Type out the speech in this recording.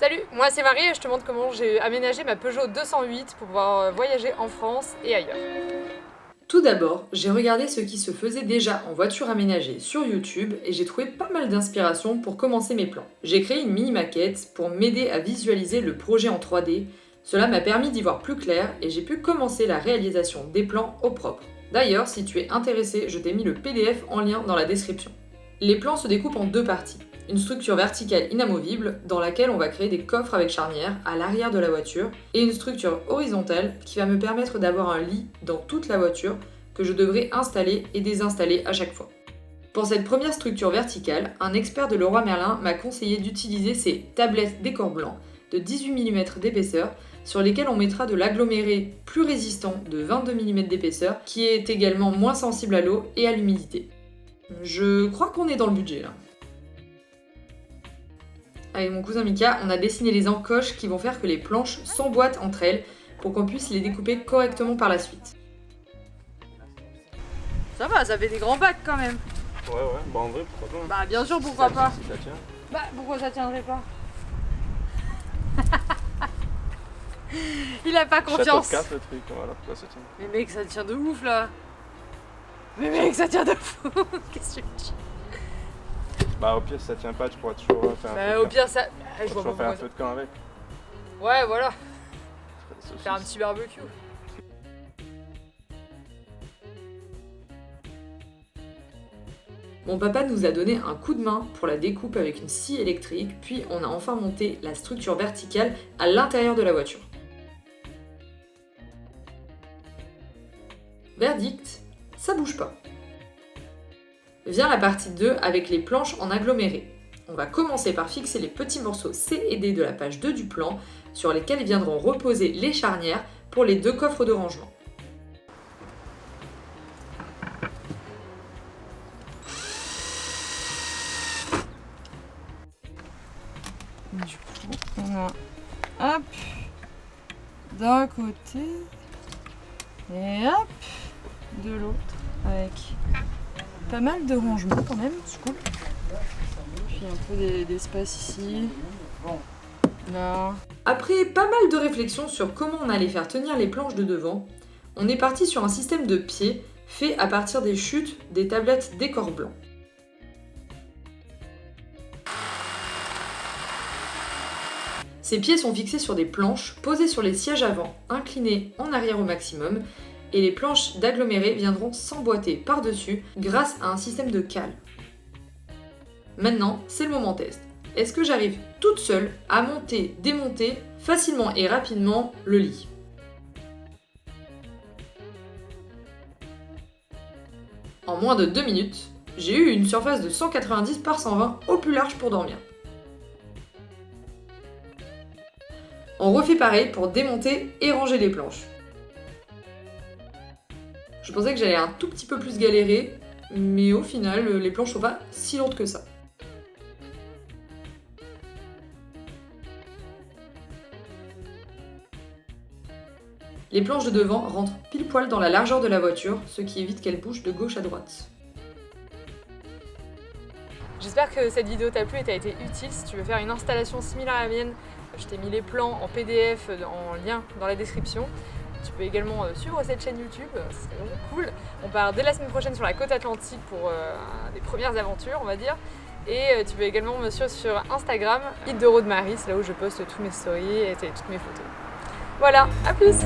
Salut, moi c'est Marie et je te montre comment j'ai aménagé ma Peugeot 208 pour pouvoir voyager en France et ailleurs. Tout d'abord, j'ai regardé ce qui se faisait déjà en voiture aménagée sur YouTube et j'ai trouvé pas mal d'inspiration pour commencer mes plans. J'ai créé une mini-maquette pour m'aider à visualiser le projet en 3D. Cela m'a permis d'y voir plus clair et j'ai pu commencer la réalisation des plans au propre. D'ailleurs, si tu es intéressé, je t'ai mis le PDF en lien dans la description. Les plans se découpent en deux parties. Une structure verticale inamovible dans laquelle on va créer des coffres avec charnière à l'arrière de la voiture et une structure horizontale qui va me permettre d'avoir un lit dans toute la voiture que je devrais installer et désinstaller à chaque fois. Pour cette première structure verticale, un expert de Leroy Merlin m'a conseillé d'utiliser ces tablettes décor blanc de 18 mm d'épaisseur sur lesquelles on mettra de l'aggloméré plus résistant de 22 mm d'épaisseur qui est également moins sensible à l'eau et à l'humidité. Je crois qu'on est dans le budget là. Avec mon cousin Mika, on a dessiné les encoches qui vont faire que les planches s'emboîtent entre elles pour qu'on puisse les découper correctement par la suite. Ça va, ça fait des grands bacs quand même. Ouais, bah en vrai, pourquoi pas. Bah bien sûr, pourquoi pas. Si ça tient. Bah pourquoi ça tiendrait pas? Il a pas confiance. Château de cartes, le truc, voilà, pourquoi ça tient. Mais mec, ça tient de ouf là. Mais mec, ça tient de fou. Qu'est-ce que tu dis? Bah au pire, si ça tient pas, tu pourras toujours faire un Bah peu au de pire ça... camp. je vois pas Toujours faire un pourquoi feu de camp avec. Ouais voilà, Des saucisses. faire un petit barbecue. Mon papa nous a donné un coup de main pour la découpe avec une scie électrique, puis on a enfin monté la structure verticale à l'intérieur de la voiture. Verdict, ça bouge pas. Vient la partie 2 avec les planches en aggloméré. On va commencer par fixer les petits morceaux C et D de la page 2 du plan sur lesquels viendront reposer les charnières pour les deux coffres de rangement. Du coup, on a hop d'un côté et hop de l'autre avec pas mal de rangements quand même, c'est cool. Puis un peu d'espace ici, là. Après pas mal de réflexions sur comment on allait faire tenir les planches de devant, on est parti sur un système de pieds fait à partir des chutes des tablettes décor blanc. Ces pieds sont fixés sur des planches posées sur les sièges avant, inclinées en arrière au maximum, et les planches d'aggloméré viendront s'emboîter par-dessus grâce à un système de cale. Maintenant, c'est le moment test. Est-ce que j'arrive toute seule à monter, démonter facilement et rapidement le lit? En moins de 2 minutes, j'ai eu une surface de 190 par 120 au plus large pour dormir. On refait pareil pour démonter et ranger les planches. Je pensais que j'allais un tout petit peu plus galérer, mais au final, les planches sont pas si lourdes que ça. Les planches de devant rentrent pile poil dans la largeur de la voiture, ce qui évite qu'elles bougent de gauche à droite. J'espère que cette vidéo t'a plu et t'a été utile. Si tu veux faire une installation similaire à la mienne, je t'ai mis les plans en PDF en lien dans la description. Tu peux également suivre cette chaîne YouTube, c'est vraiment cool. On part dès la semaine prochaine sur la côte atlantique pour des premières aventures, on va dire. Et tu peux également me suivre sur Instagram, Hit de Road Marie, c'est là où je poste tous mes stories et toutes mes photos. Voilà, à plus!